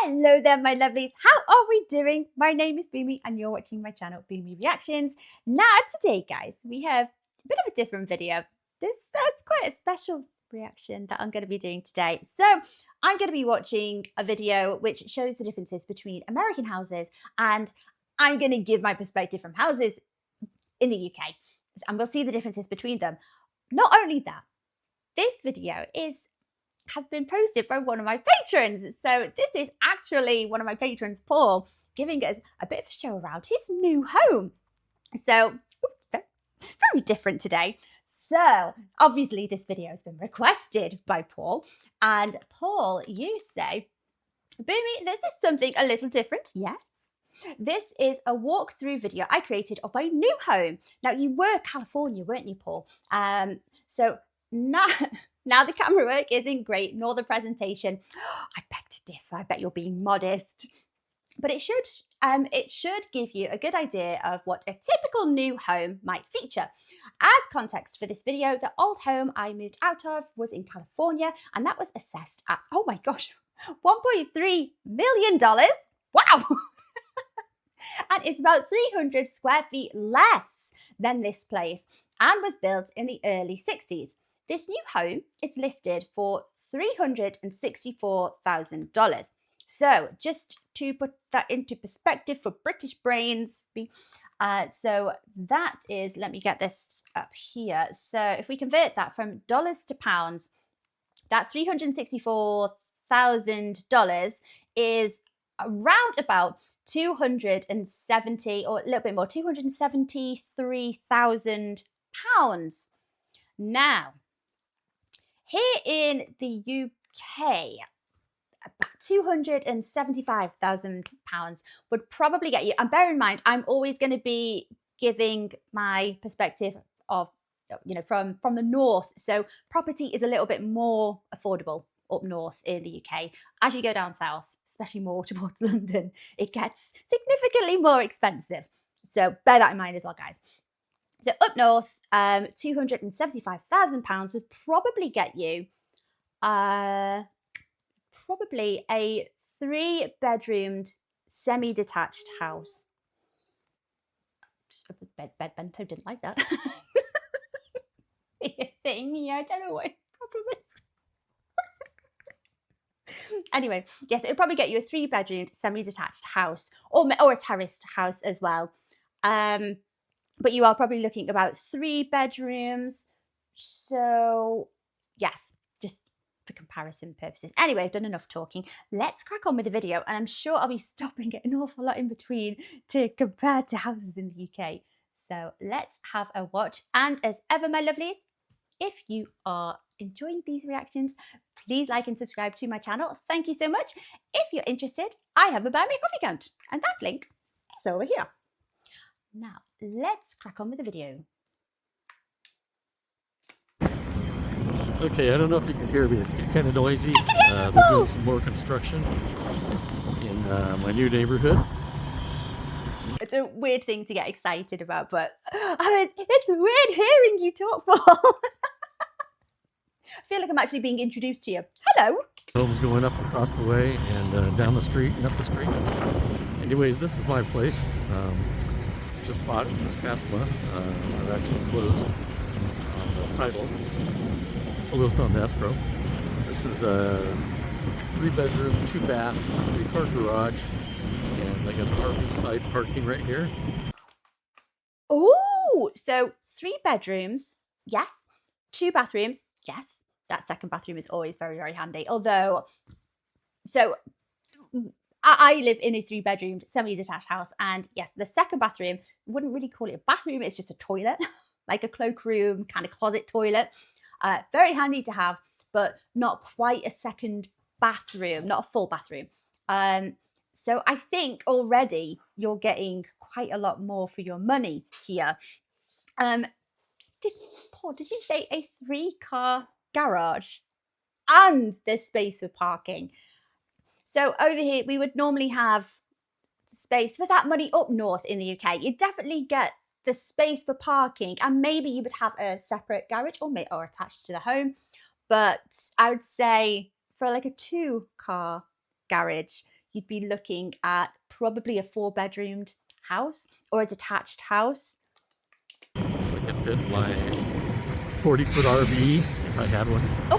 Hello there, my lovelies. How are we doing? My name is Boomy and you're watching my channel, Boomy Reactions. Now, today, guys, we have a bit of a different video. That's quite a special reaction that I'm going to be doing today. So, I'm going to be watching a video which shows the differences between American houses, and I'm going to give my perspective from houses in the UK, and we'll see the differences between them. Not only that, this video has been posted by one of my patrons. So this is actually one of my patrons, Paul, giving us a bit of a show around his new home. So very different today. So obviously this video has been requested by Paul, and Paul, you say, Boomy, this is something a little different. Yes. This is a walkthrough video I created of my new home. Now, you were California, weren't you, Paul? So now the camera work isn't great, nor the presentation. I beg to differ. I bet you're being modest. But it should give you a good idea of what a typical new home might feature. As context for this video, the old home I moved out of was in California, and that was assessed at, oh my gosh, $1.3 million. Wow! And it's about 300 square feet less than this place, and was built in the early 60s. This new home is listed for $364,000. So just to put that into perspective for British brains, so that is, let me get this up here. So if we convert that from dollars to pounds, that $364,000 is around about 270 or a little bit more, £273,000. Now, here in the UK, about £275,000 would probably get you. And bear in mind, I'm always going to be giving my perspective of, from the north. So property is a little bit more affordable up north in the UK. As you go down south, especially more towards London, it gets significantly more expensive. So bear that in mind as well, guys. So up north, £275,000 would probably get you probably a 3-bedroomed semi-detached house. Bed bento didn't like that. Thing, yeah, I don't know what it's probably. Anyway, yes, it would probably get you a 3-bedroomed semi-detached house, or a terraced house as well. But you are probably looking about 3 bedrooms. So yes, just for comparison purposes. Anyway, I've done enough talking. Let's crack on with the video, and I'm sure I'll be stopping it an awful lot in between to compare to houses in the UK. So let's have a watch. And as ever, my lovelies, if you are enjoying these reactions, please like and subscribe to my channel. Thank you so much. If you're interested, I have a Buy Me a Coffee account, and that link is over here. Now, let's crack on with the video. Okay, I don't know if you can hear me. It's kind of noisy. They're doing some more construction in my new neighborhood. It's a weird thing to get excited about, but it's weird hearing you talk, Paul. I feel like I'm actually being introduced to you. Hello. Home's going up across the way and down the street and up the street. Anyways, this is my place. Just bought it this past month. I've actually closed on the title. Closed on the escrow. This is a 3-bedroom, 2-bath, 3-car garage, and I got the RV side parking right here. Oh, so 3 bedrooms, yes. 2 bathrooms, yes. That second bathroom is always very, very handy. Although, so I live in a 3-bedroom semi-detached house, and yes, the second bathroom, wouldn't really call it a bathroom, it's just a toilet, like a cloakroom kind of closet toilet. Very handy to have, but not quite a second bathroom, not a full bathroom. So I think already you're getting quite a lot more for your money here. Paul, did you say a 3-car garage and there's space for parking? So over here, we would normally have space for that money up north in the UK. You'd definitely get the space for parking, and maybe you would have a separate garage or attached to the home. But I would say for like a 2-car garage, you'd be looking at probably a 4-bedroomed house or a detached house. So I could fit my 40-foot RV if I had one, Oh,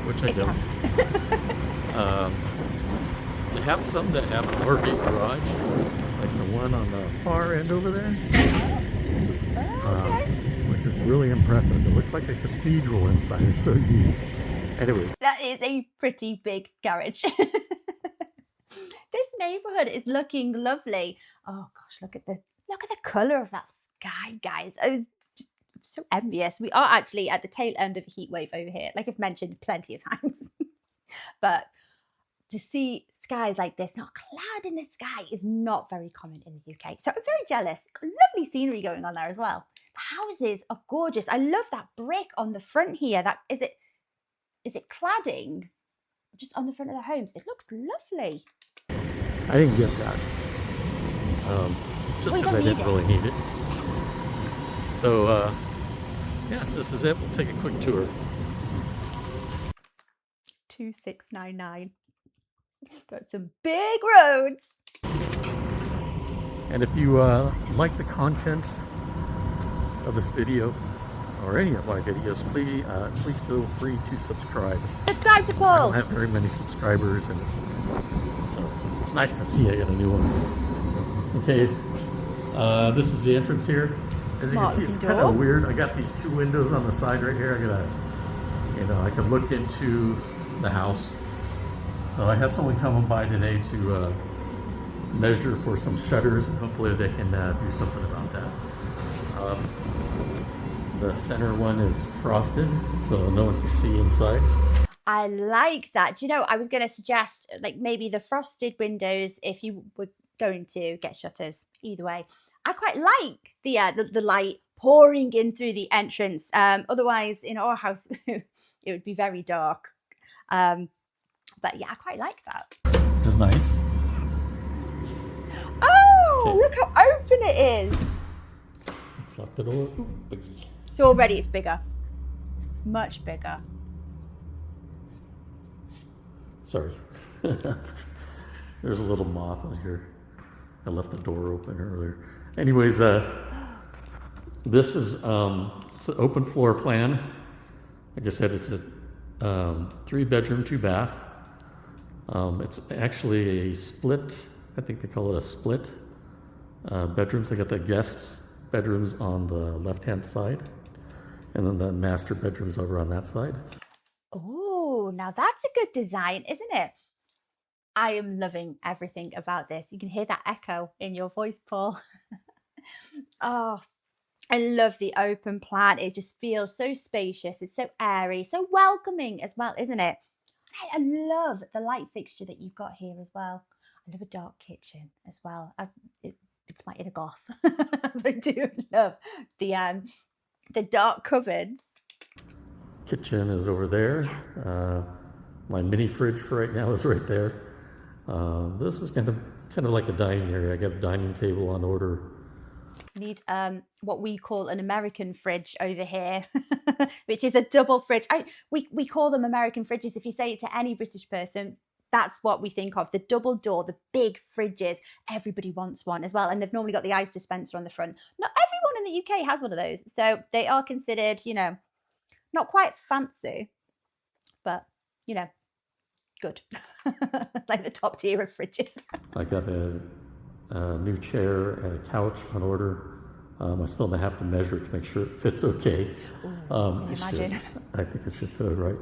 which I don't. They have some that have an RV garage, like the one on the far end over there, which is really impressive. It looks like a cathedral inside. It's so huge. Anyways, that is a pretty big garage. This neighborhood is looking lovely. Oh gosh, look at the color of that sky, guys. I was just so envious. We are actually at the tail end of a heat wave over here, like I've mentioned plenty of times. But to see skies like this, not a cloud in the sky, is not very common in the UK. So I'm very jealous. Lovely scenery going on there as well. The houses are gorgeous. I love that brick on the front here. That is it cladding just on the front of the homes? It looks lovely. I didn't get that. Just because I didn't really need it. So yeah, this is it. We'll take a quick tour. 2699. Got some big roads. And if you like the content of this video or any of my videos, please feel free to subscribe. Subscribe to Paul. I don't have very many subscribers, and it's nice to see I got a new one. Okay, this is the entrance here. As you can see, it's kind of weird. I got these 2 windows on the side right here. I can look into the house. So I have someone coming by today to measure for some shutters, and hopefully they can do something about that. The center one is frosted, so no one can see inside. I like that. Do you know, I was going to suggest like maybe the frosted windows if you were going to get shutters. Either way, I quite like the light pouring in through the entrance. Otherwise, in our house, it would be very dark. But yeah, I quite like that. Which is nice. Oh, okay. Look how open it is. Let's lock the door. So already it's bigger. Much bigger. Sorry. There's a little moth on here. I left the door open earlier. Anyways, this is it's an open floor plan. Like I said, it's a 3-bedroom, 2-bath. It's actually a split. I think they call it a split bedrooms. They got the guests bedrooms on the left-hand side, and then the master bedrooms over on that side. Oh, now that's a good design, isn't it? I am loving everything about this. You can hear that echo in your voice, Paul. Oh, I love the open plan. It just feels so spacious. It's so airy, so welcoming as well, isn't it? I love the light fixture that you've got here as well. I love a dark kitchen as well. It's my inner goth. I do love the dark cupboards. Kitchen is over there. My mini fridge for right now is right there. This is kind of like a dining area. I got a dining table on order. Need what we call an American fridge over here, which is a double fridge. We call them American fridges. If you say it to any British person, that's what we think of. The double door, the big fridges. Everybody wants one as well, and they've normally got the ice dispenser on the front. Not everyone in the UK has one of those, so they are considered, not quite fancy, but good. Like the top tier of fridges. I got a new chair and a couch on order. I still have to measure it to make sure it fits okay. Ooh, imagine. I think it should fit right.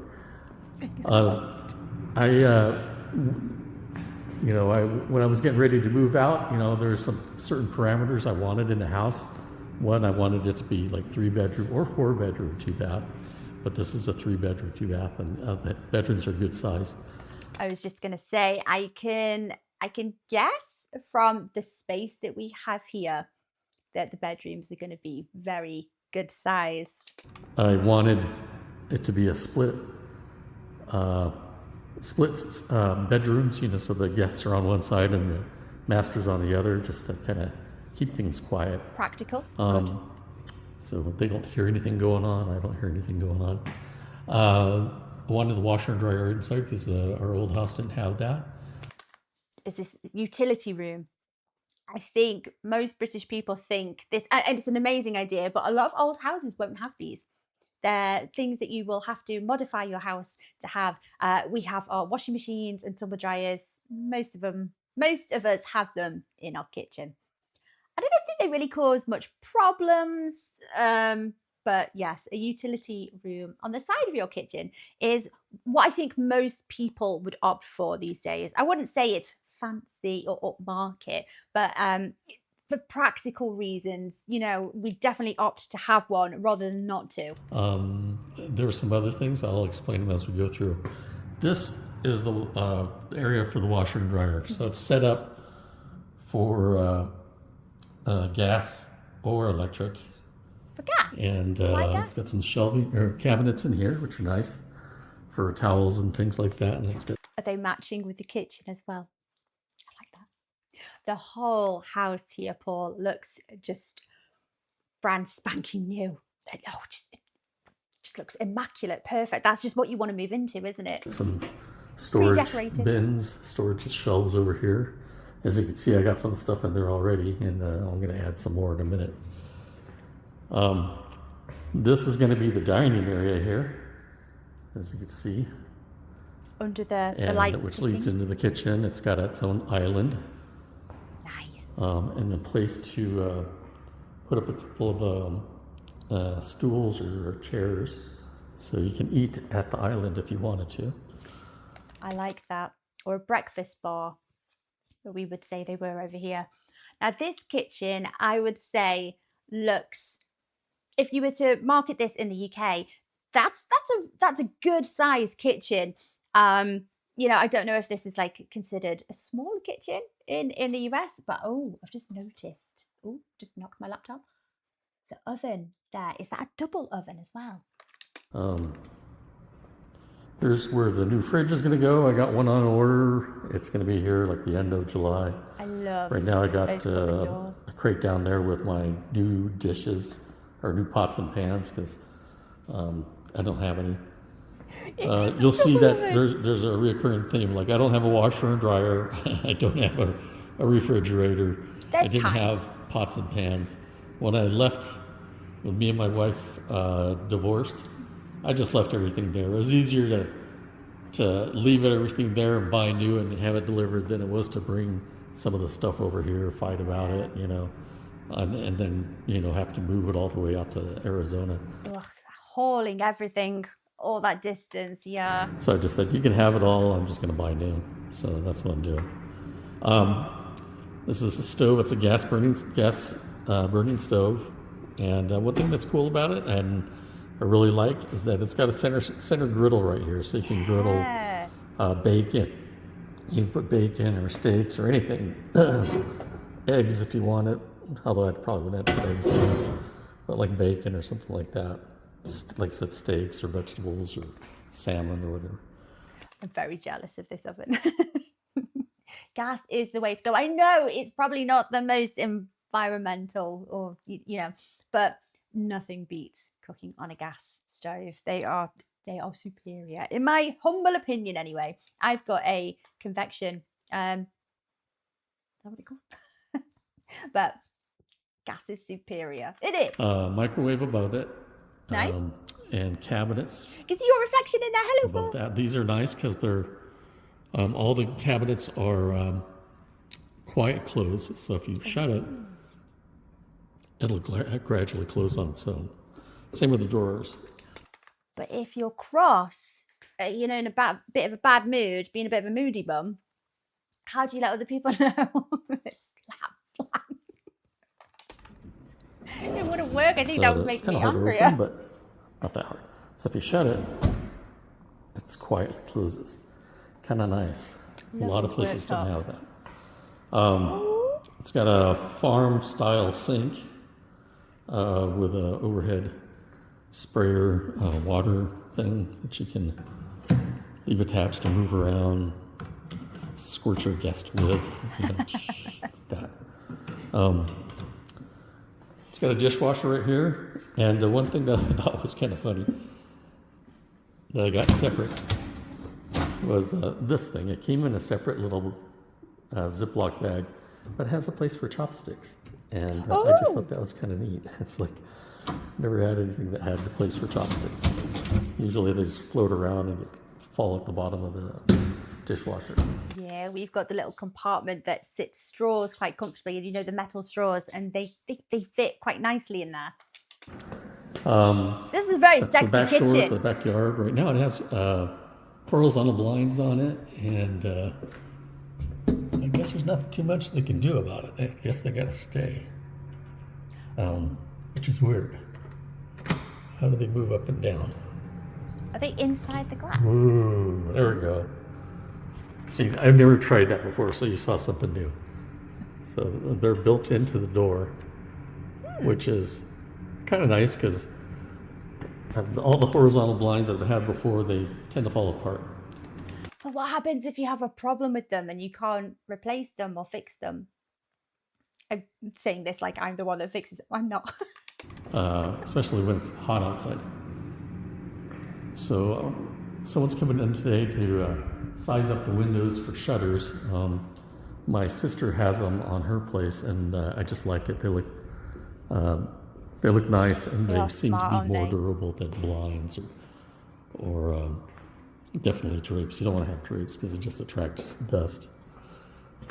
When I was getting ready to move out, there's some certain parameters I wanted in the house. One, I wanted it to be like 3-bedroom or 4-bedroom, 2-bath, but this is a 3-bedroom, 2-bath, and the bedrooms are good size. I was just gonna say, I can guess from the space that we have here that the bedrooms are going to be very good sized. I wanted it to be a split bedrooms, so the guests are on one side and the master's on the other, just to kind of keep things quiet. Practical. So they don't hear anything going on. I don't hear anything going on. I wanted the washer and dryer inside because our old house didn't have that. is this utility room. I think most British people think this, and it's an amazing idea, but a lot of old houses won't have these. They're things that you will have to modify your house to have. We have our washing machines and tumble dryers. Most of us have them in our kitchen. I don't think they really cause much problems. But yes, a utility room on the side of your kitchen is what I think most people would opt for these days. I wouldn't say it's fancy or upmarket, but for practical reasons, we definitely opt to have one rather than not to. There are some other things. I'll explain them as we go through. This is the area for the washer and dryer. So it's set up for gas or electric. For gas? And Why it's got gas? some shelving or cabinets in here, which are nice for towels and things like that. And it's got Are they matching with the kitchen as well? I like that. The whole house here, Paul, looks just brand spanking new. Oh, just looks immaculate, perfect. That's just what you want to move into, isn't it? some storage Pre-decorated. bins, storage shelves over here. As you can see, I got some stuff in there already, and I'm going to add some more in a minute. This is going to be the dining area here, as you can see, Under the and light which fittings. leads into the kitchen. It's got its own island, Nice. and a place to put up a couple of stools or chairs, so you can eat at the island if you wanted to. I like that. Or a breakfast bar, but we would say they were over here. Now, this kitchen, I would say, looks, if you were to market this in the UK, that's a good size kitchen. I don't know if this is like considered a small kitchen in the US, but I've just noticed. Oh, just knocked my laptop. The oven there, is that a double oven as well? Here's where the new fridge is going to go. I got one on order. It's going to be here like the end of July. I love Right now I got those open doors. a crate down there with my new dishes or new pots and pans because I don't have any. You'll see that there's a recurring theme. Like I don't have a washer and dryer. I don't have a refrigerator. I didn't have pots and pans. When I left, when me and my wife divorced, I just left everything there. It was easier to leave everything there and buy new and have it delivered than it was to bring some of the stuff over here, fight about it, and then have to move it all the way out to Arizona. Ugh, hauling everything all that distance, yeah. So I just said, you can have it all. I'm just going to buy new. So that's what I'm doing. This is a stove. It's a gas burning stove. And one thing that's cool about it, and I really like, is that it's got a center griddle right here, so you can griddle bacon. You can put bacon or steaks or anything. Eggs if you want it, although I probably wouldn't have to put eggs in it, but like bacon or something like that. Like I said, steaks or vegetables or salmon or whatever. I'm very jealous of this oven. Gas is the way to go. I know it's probably not the most environmental or, but nothing beats cooking on a gas stove. They are superior, in my humble opinion anyway. I've got a convection, is that what it's called? But gas is superior. It is. Microwave above it. Nice. And cabinets. Can see your reflection in there. Hello, Above Paul. that. These are nice because they're all the cabinets are quiet close. So if you shut it, it'll gradually close on its own. Same with the drawers. But if you're cross, in a bit of a bad mood, being a bit of a moody bum, how do you let other people know? Slap. It wouldn't work. I think that would make me angrier. Open, but not that hard. So if you shut it, it quietly closes. Kind of nice. A lot of places don't have that. It's got a farm-style sink with an overhead sprayer water thing that you can leave attached to move around, squirt your guest with, that. It's got a dishwasher right here, and the one thing that I thought was kind of funny that I got separate was this thing. It came in a separate little Ziploc bag, but it has a place for chopsticks. And I just thought Oh, that was kind of neat. It's like, never had anything that had a place for chopsticks. Usually they just float around and fall at the bottom of the dishwasher. yeah, we've got the little compartment that sits straws quite comfortably, and you know the metal straws, and they fit quite nicely in there. This is a very That's the sexy back door to the kitchen. backyard. Right now it has horizontal blinds on it, and I guess there's not too much they can do about it. I guess they gotta stay, which is weird. How do they move up and down? Are they inside the glass? Ooh, there we go. See, I've never tried that before, so you saw something new. So they're built into the door, which is kind of nice because all the horizontal blinds that I've had before, they tend to fall apart. But what happens if you have a problem with them and you can't replace them or fix them? I'm saying this like I'm the one that fixes it. I'm not. Especially when it's hot outside. So someone's coming in today to size up the windows for shutters. My sister has them on her place, and I just like it. They look nice, and They they are seem to smart, be aren't more they? durable than blinds or definitely drapes. You don't want to have drapes because it just attracts dust.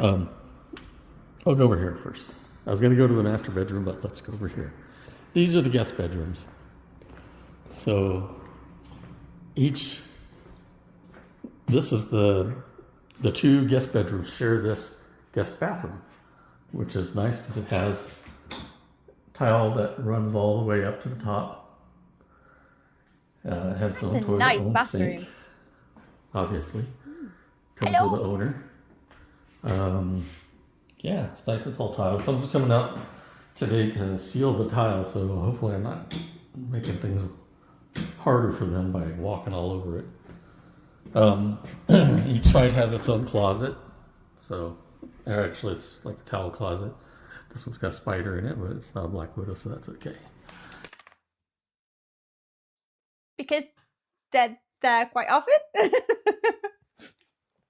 I'll go over here first. I was going to go to the master bedroom, but let's go over here. These are the guest bedrooms. So this is the two guest bedrooms share this guest bathroom, which is nice because it has tile that runs all the way up to the top. It has its That's own a toilet, nice own bathroom. sink, obviously. Comes Hello. with the owner. Yeah, it's nice. It's all tile. Someone's coming out today to seal the tile, so hopefully I'm not making things harder for them by walking all over it. Each side has its own closet, so actually it's like a towel closet. This one's got a spider in it, but it's not a black widow, so that's okay. Because they're there quite often.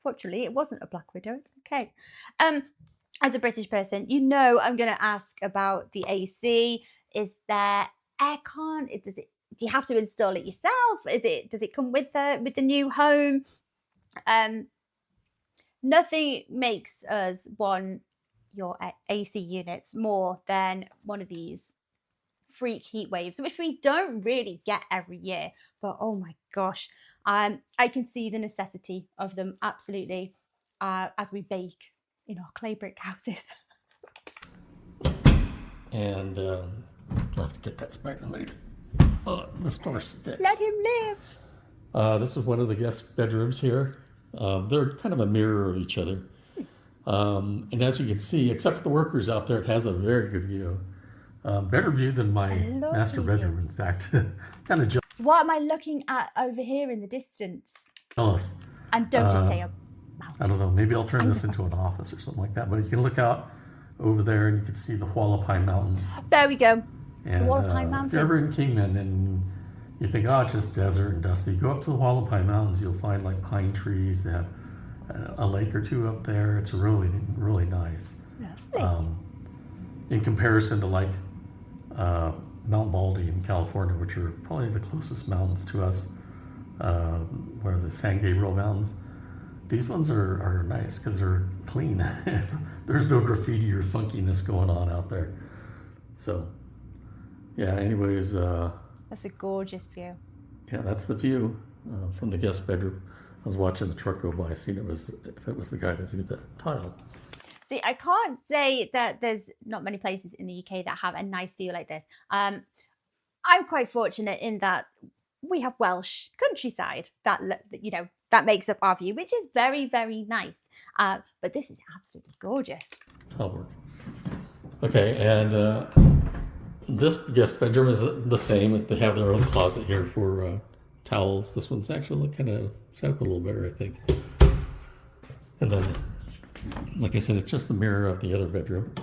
Fortunately, it wasn't a black widow. It's okay. As a British person, you know I'm going to ask about the AC. Is there aircon? Do you have to install it yourself? Does it come with the new home? Nothing makes us want your AC units more than one of these freak heat waves, which we don't really get every year. But oh my gosh, I can see the necessity of them absolutely as we bake in our clay brick houses. And I'll have to get that spider later. Oh, this door sticks. Let him live. This is one of the guest bedrooms here. They're kind of a mirror of each other. And as you can see, except for the workers out there, it has a very good view. Better view than my master bedroom, in fact. Kind of What am I looking at over here in the distance? jealous. And don't just say a I don't know, maybe I'll turn this into an office or something like that. But you can look out over there and you can see the Hualapai Mountains. There we go. And The Hualapai Mountains. if you're ever in Kingman and you think, oh, it's just desert and dusty, go up to the Hualapai Mountains, you'll find like pine trees. They have a lake or two up there. It's really, really nice. In comparison to like Mount Baldy in California, which are probably the closest mountains to us, where the San Gabriel Mountains. These ones are nice because they're clean. There's no graffiti or funkiness going on out there. So, yeah, anyways. That's a gorgeous view. Yeah, that's the view from the guest bedroom. I was watching the truck go by, seeing if it was the guy to do the tile. See, I can't say that there's not many places in the UK that have a nice view like this. I'm quite fortunate in that we have Welsh countryside that makes up our view, which is very, very nice. But this is absolutely gorgeous. Tile work. Okay, and this guest bedroom is the same. They have their own closet here for towels. This one's actually kind of set up a little better, I think. And then, like I said, it's just the mirror of the other bedroom.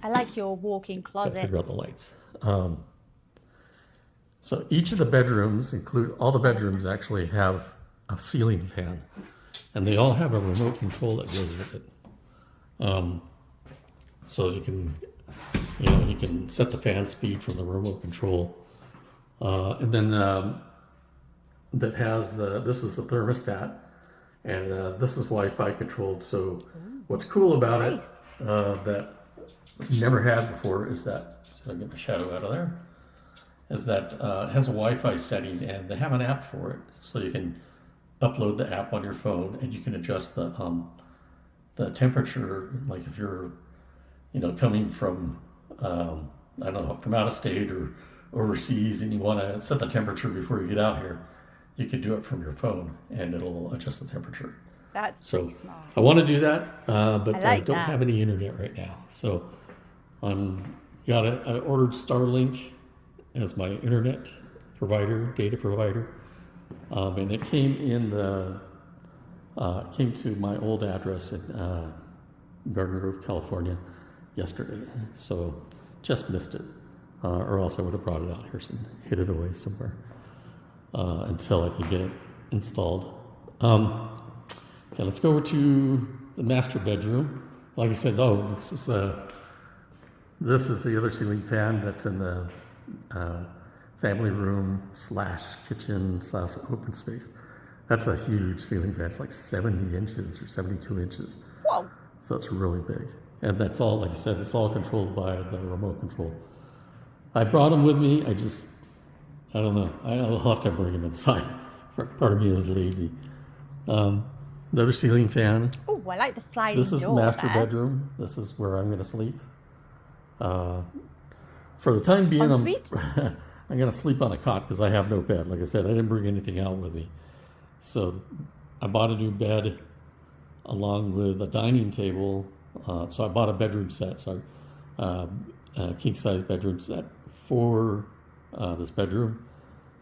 I like your walk-in closet. Figure out the lights. So each of the bedrooms all the bedrooms actually have a ceiling fan. and they all have a remote control that goes with it. So you can, you can set the fan speed from the remote control, and then that has this is a thermostat, and this is Wi-Fi controlled. So what's cool about it that you never had before is that, so I'll get my shadow out of there, is that it has a Wi-Fi setting, and they have an app for it, so you can upload the app on your phone, and you can adjust the temperature, like if you're coming from I don't know, from out of state or overseas, and you want to set the temperature before you get out here, you can do it from your phone, and it'll adjust the temperature. That's pretty smart. I want to do that, but I don't that. have any internet right now, so I ordered Starlink as my internet provider, data provider, and it came came to my old address in Garden Grove, California yesterday, so just missed it, or else I would have brought it out here and hid it away somewhere until I could get it installed. Okay, let's go over to the master bedroom. Like I said, this is the other ceiling fan that's in the family room / kitchen / open space. That's a huge ceiling fan. It's like 70 inches or 72 inches. Whoa. So it's really big. And that's all, like I said, it's all controlled by the remote control. I brought them with me. I don't know. I'll have to bring them inside. Part of me is lazy. The other ceiling fan. Oh, I like the sliding door. This is the master bedroom. This is where I'm going to sleep. For the time being, I'm going to sleep on a cot because I have no bed. Like I said, I didn't bring anything out with me. So I bought a new bed along with a dining table. So I bought a bedroom set, a king-size bedroom set for this bedroom.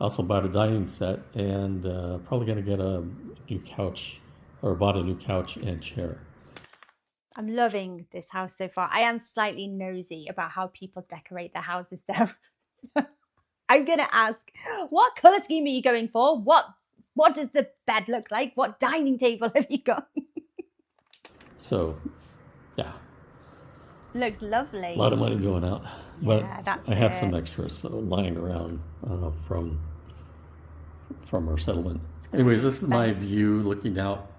I also bought a dining set, and probably going to get a new couch, or bought a new couch and chair. I'm loving this house so far. I am slightly nosy about how people decorate their houses though. I'm going to ask, what color scheme are you going for? What does the bed look like? What dining table have you got? So, yeah. Looks lovely. A lot of money going out. But yeah, I have some extras lying around from our settlement. Anyways, this is my view looking out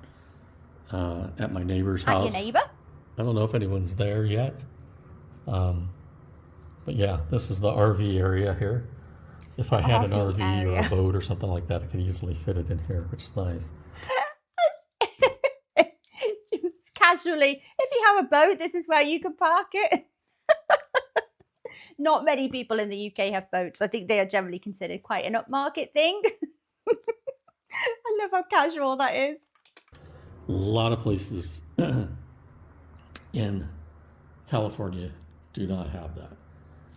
at my neighbor's house. Your neighbor? I don't know if anyone's there yet. But yeah, this is the RV area here. If I had an RV or a boat or something like that, I could easily fit it in here, which is nice. Casually, if you have a boat, this is where you can park it. Not many people in the UK have boats. I think they are generally considered quite an upmarket thing. I love how casual that is. A lot of places in California do not have that.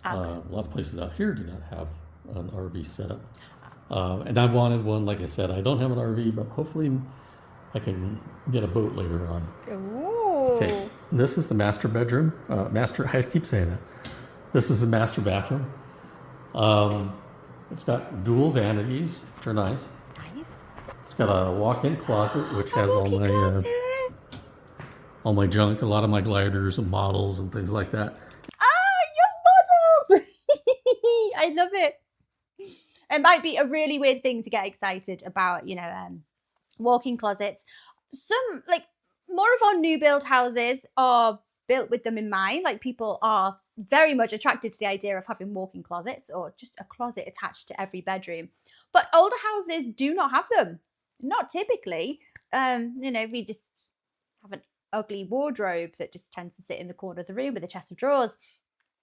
A lot of places out here do not have an RV setup. And I wanted one, like I said, I don't have an RV, but hopefully I can get a boat later on. Ooh. Okay, this is the master bedroom. I keep saying that. This is the master bathroom. It's got dual vanities, which are nice. Nice. It's got a walk-in closet, which has all my junk, a lot of my gliders and models and things like that. Ah, your models! I love it. It might be a really weird thing to get excited about, walk-in closets. Some, more of our new build houses are built with them in mind. Like, people are very much attracted to the idea of having walk-in closets or just a closet attached to every bedroom. But older houses do not have them. Not typically. We just have an ugly wardrobe that just tends to sit in the corner of the room with a chest of drawers.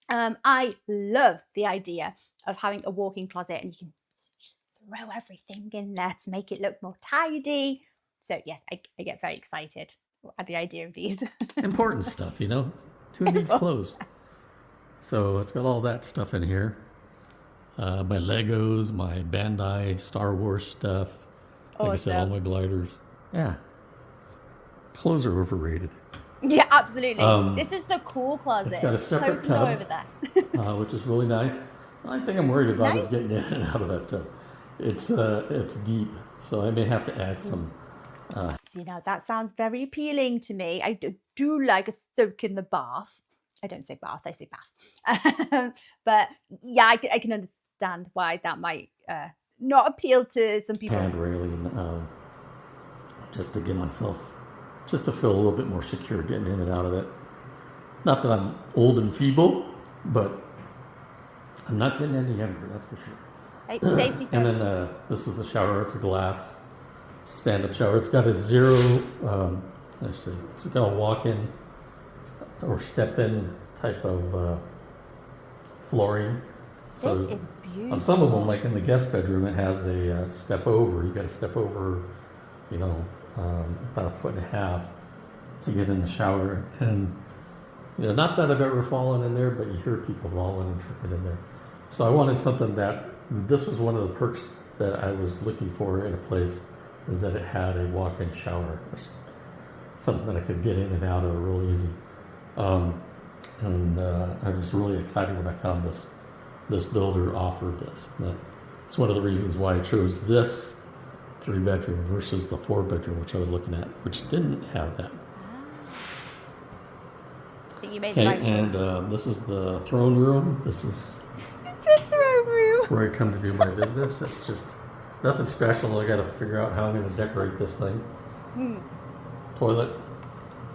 I love the idea of having a walk-in closet, and you can throw everything in there to make it look more tidy. So yes, I get very excited at the idea of these. Important stuff, Who needs clothes? So it's got all that stuff in here. My Legos, my Bandai Star Wars stuff. Like I said, all my gliders. Yeah. Clothes are overrated. Yeah, absolutely. This is the cool closet. It's got a separate tub over there. which is really nice. The only thing I'm worried about is getting in and out of that tub. It's deep, so I may have to add some See, now that sounds very appealing to me. I do like a soak in the bath. I don't say bath, I say bath. But yeah, I can understand why that might not appeal to some people. Hand railing, just to give myself, just to feel a little bit more secure getting in and out of it. Not that I'm old and feeble, but I'm not getting any younger, that's for sure. Right, safety first. And then this is the shower. It's a glass stand-up shower. It's got a zero, let's see, it's got a walk-in or step-in type of flooring. So this is beautiful. on some of them, like in the guest bedroom, it has a step over. You got to step over, you know, about 1.5 feet to get in the shower. And you know, not that I've ever fallen in there, but you hear people falling and tripping in there. So I wanted something that, this was one of the perks that I was looking for in a place, is that it had a walk-in shower, or something that I could get in and out of real easy. And I was really excited when I found this builder offered this. It's one of the reasons why I chose this 3-bedroom versus the 4-bedroom, which I was looking at, which didn't have that. I think you made the right choice. And this is the throne room. This is the throne room where I come to do my business. It's just nothing special. I got to figure out how I'm going to decorate this thing. Toilet.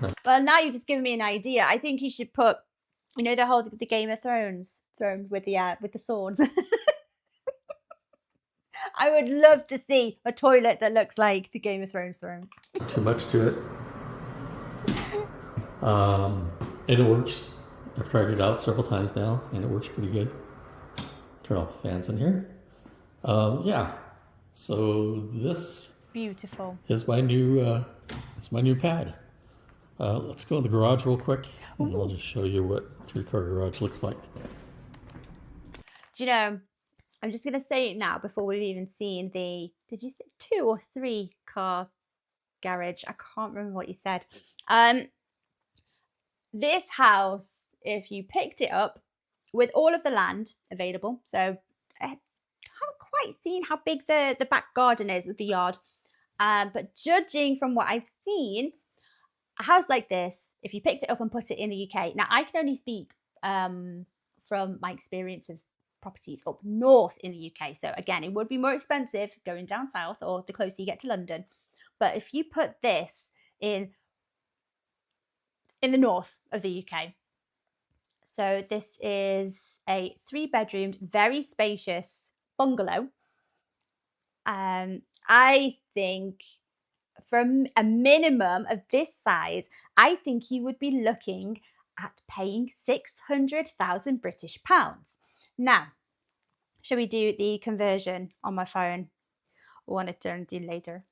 No. Well, now you've just given me an idea. I think you should put, you know, the Game of Thrones throne with the swords. I would love to see a toilet that looks like the Game of Thrones throne. Too much to it. It works. I've tried it out several times now, and it works pretty good. Turn off the fans in here. Yeah. So this it's beautiful. Is my new pad. Let's go in the garage real quick, and I'll just show you what 3-car garage looks like. Do you know? I'm just going to say it now before we've even seen the. Did you say 2 or 3-car garage? I can't remember what you said. This house, if you picked it up with all of the land available, so I haven't quite seen how big the back garden is, the yard, but judging from what I've seen, a house like this, if you picked it up and put it in the UK, now I can only speak from my experience of properties up north in the UK, so again, it would be more expensive going down south or the closer you get to London, but if you put this in the north of the UK. So this is a 3-bedroomed, very spacious bungalow. I think for a minimum of this size, I think you would be looking at paying 600,000 British pounds. Now, shall we do the conversion on my phone? Or want to do later?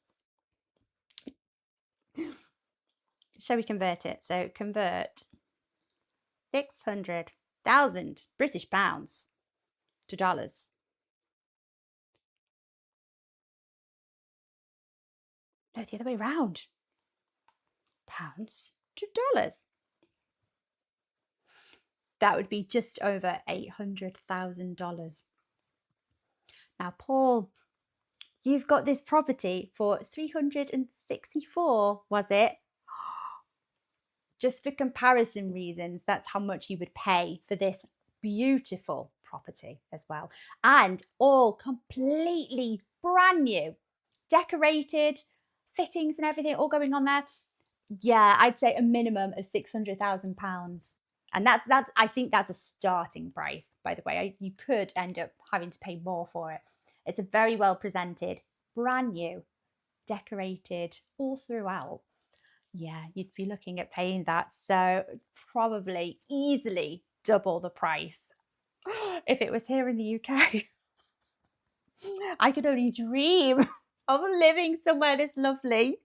Shall we convert it? So convert 600,000 British pounds to dollars. No, the other way around. Pounds to dollars. That would be just over $800,000. Now, Paul, you've got this property for 364, was it? Just for comparison reasons, that's how much you would pay for this beautiful property as well. And all completely brand new, decorated, fittings and everything all going on there. Yeah, I'd say a minimum of £600,000. And that's I think that's a starting price, by the way. You could end up having to pay more for it. It's a very well presented, brand new, decorated all throughout. Yeah, you'd be looking at paying that. So probably easily double the price if it was here in the UK. I could only dream of living somewhere this lovely.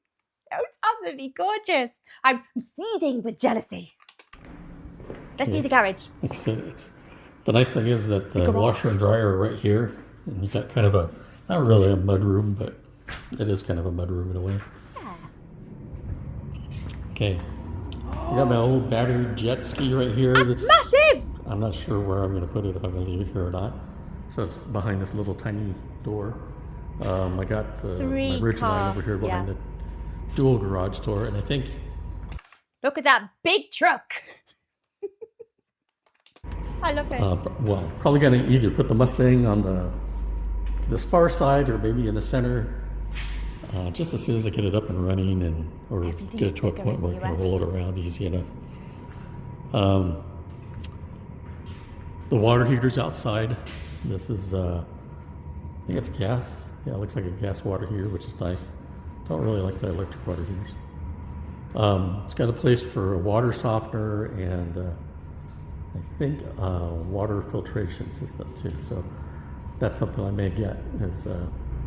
Oh, it's absolutely gorgeous. I'm seething with jealousy. Let's see the garage. The nice thing is that the washer and dryer are right here. And you got kind of a, not really a mud room, but it is kind of a mud room in a way. Okay, I got my old battery jet ski right here. That's massive! I'm not sure where I'm going to put it, if I'm going to leave it here or not. So it's behind this little tiny door. I got my bridge line over here behind it. dual garage door, and I think Look at that big truck. I love it. well, probably gonna either put the Mustang on this far side or maybe in the center, just as soon as I get it up and running, and or get it to a point where I can roll it around easy enough. The water heater's outside. This is I think it's gas. Yeah, it looks like a gas water heater, which is nice. Don't really like the electric water heaters. It's got a place for a water softener and I think a water filtration system too. So that's something I may get, is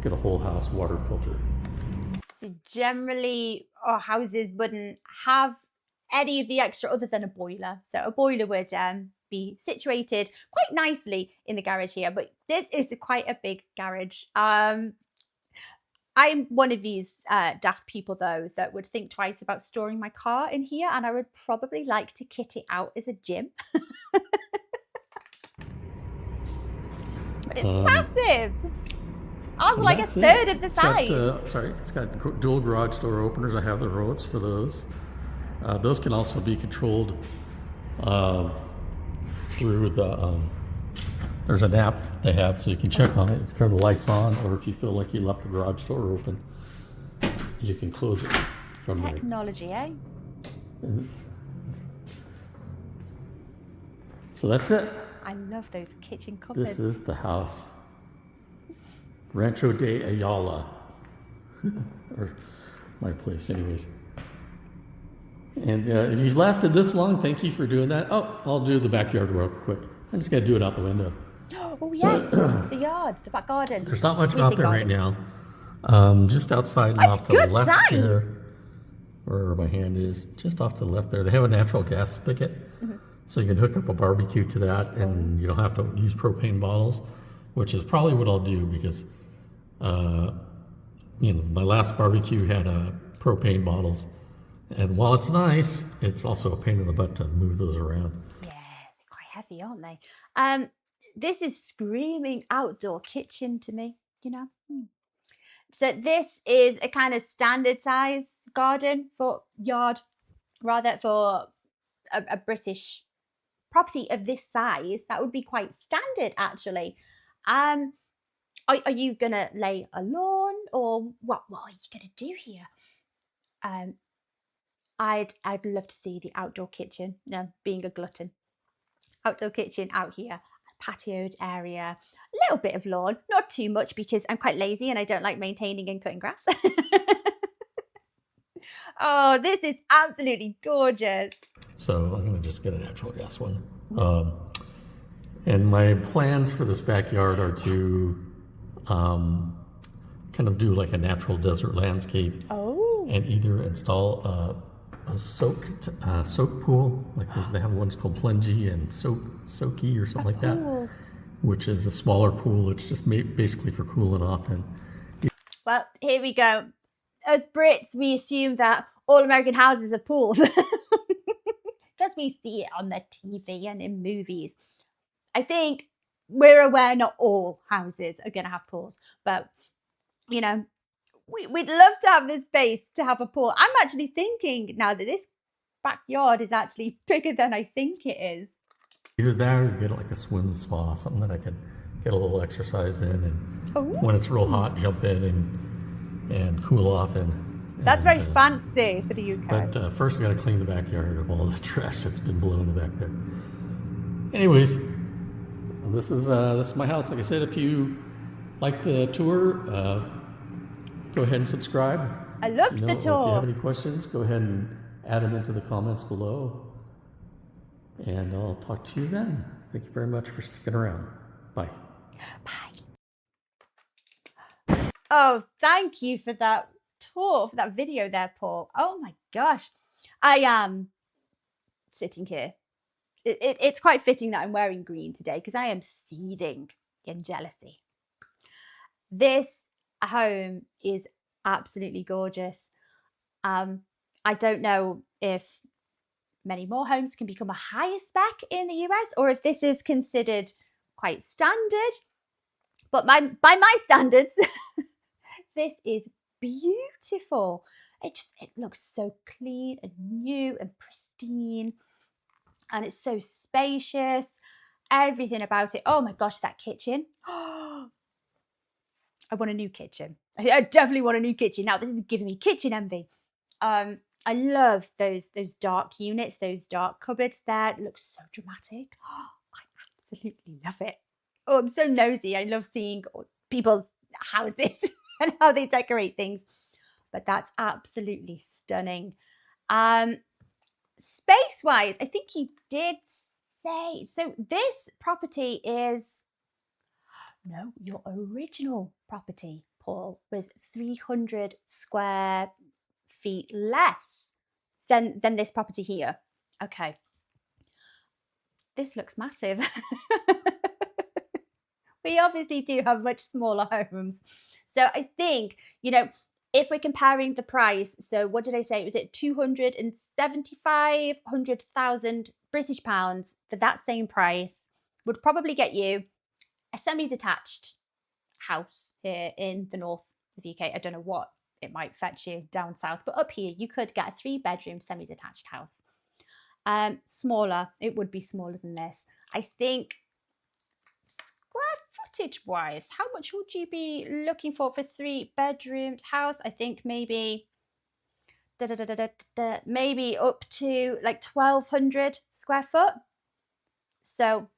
get a whole house water filter. So generally our houses wouldn't have any of the extra other than a boiler. So a boiler would be situated quite nicely in the garage here, but this is quite a big garage. I'm one of these daft people, though, that would think twice about storing my car in here, and I would probably like to kit it out as a gym. But it's massive. Ours is like a third of the size. It's got dual garage door openers. I have the remotes for those. Those can also be controlled through the there's an app they have, so you can check on it, turn the lights on, or if you feel like you left the garage door open, you can close it from there. Technology, eh? So that's it. I love those kitchen cupboards. This is the house. Rancho de Ayala. Or my place, anyways. And if you've lasted this long, thank you for doing that. Oh, I'll do the backyard real quick. I'm just going to do it out the window. Oh, yes, the yard, the back garden. There's not much out there right now. Just outside and off to the left here, where my hand is, just off to the left there. They have a natural gas spigot, so you can hook up a barbecue to that, and you don't have to use propane bottles, which is probably what I'll do, because my last barbecue had propane bottles, and while it's nice, it's also a pain in the butt to move those around. Yeah, they're quite heavy, aren't they? This is screaming outdoor kitchen to me, So this is a kind of standard size yard, rather, for a British property of this size. That would be quite standard, actually. Are you gonna lay a lawn, or what are you gonna do here? I'd love to see the outdoor kitchen. Being a glutton, outdoor kitchen out here, patioed area, a little bit of lawn, not too much because I'm quite lazy and I don't like maintaining and cutting grass. Oh, this is absolutely gorgeous. So I'm gonna just get a natural gas one. And my plans for this backyard are to kind of do like a natural desert landscape. Oh. And either install a soak pool, like they have ones called Plungy and Soaky or something like that, which is a smaller pool. It's just basically for cooling off. And well, here we go. As Brits, we assume that all American houses have pools because we see it on the TV and in movies. I think we're aware not all houses are going to have pools, but we'd love to have this space to have a pool. I'm actually thinking now that this backyard is actually bigger than I think it is. Either that or get like a swim spa, something that I could get a little exercise in, and when it's real hot, jump in and cool off. That's very fancy for the UK. But first I got to clean the backyard of all the trash that's been blown back there. Anyways, this is my house. Like I said, if you like the tour, go ahead and subscribe. I loved the tour. If you have any questions, go ahead and add them into the comments below. And I'll talk to you then. Thank you very much for sticking around. Bye. Bye. Oh, thank you for that tour, for that video there, Paul. Oh my gosh. I am sitting here. It's quite fitting that I'm wearing green today because I am seething in jealousy. This home is absolutely gorgeous. I don't know if many more homes can become a higher spec in the US or if this is considered quite standard. But by my standards, this is beautiful. it looks so clean and new and pristine, and it's so spacious. Everything about it. Oh my gosh, that kitchen. I want a new kitchen. I definitely want a new kitchen. Now this is giving me kitchen envy. I love those dark units, those dark cupboards there. It looks so dramatic. I absolutely love it. Oh, I'm so nosy. I love seeing people's houses and how they decorate things. But that's absolutely stunning. Um, Space-wise, I think you did say so. This property is no, your original property, Paul, was 300 square feet less than this property here. Okay, this looks massive. We obviously do have much smaller homes. So I think, if we're comparing the price, so what did I say? Was it 275,000 British pounds for that same price would probably get you a semi-detached house here in the north of the UK. I don't know what it might fetch you down south, but up here you could get a 3-bedroom semi-detached house. Smaller, it would be smaller than this. I think square footage wise, how much would you be looking for 3-bedroomed house? I think maybe maybe up to like 1,200 square foot. So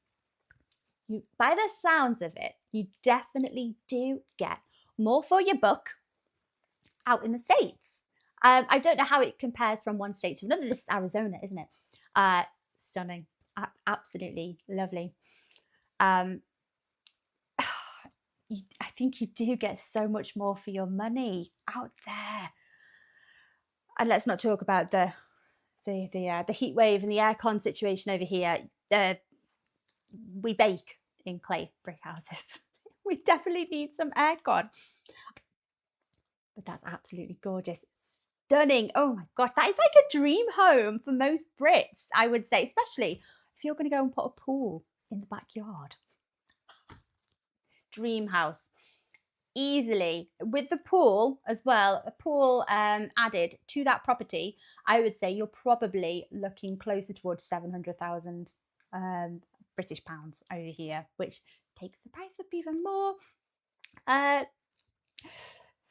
you, by the sounds of it, you definitely do get more for your buck out in the States. I don't know how it compares from one state to another. This is Arizona, isn't it? Stunning. Absolutely lovely. Um, I think you do get so much more for your money out there. And let's not talk about the heat wave and the aircon situation over here. We bake in clay brick houses. We definitely need some aircon. But that's absolutely gorgeous. Stunning. Oh my gosh, that is like a dream home for most Brits, I would say, especially if you're going to go and put a pool in the backyard. Dream house. Easily with the pool as well, a pool added to that property, I would say you're probably looking closer towards 700,000 British pounds over here, which takes the price up even more.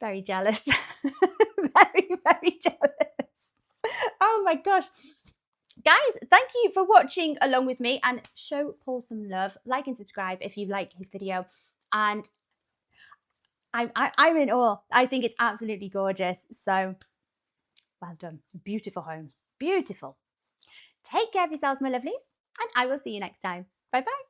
Very jealous. Very, very jealous. Oh my gosh. Guys, thank you for watching along with me, and show Paul some love. Like and subscribe if you like his video. And I'm in awe. I think it's absolutely gorgeous. So well done. Beautiful home. Beautiful. Take care of yourselves, my lovelies, and I will see you next time. Bye bye.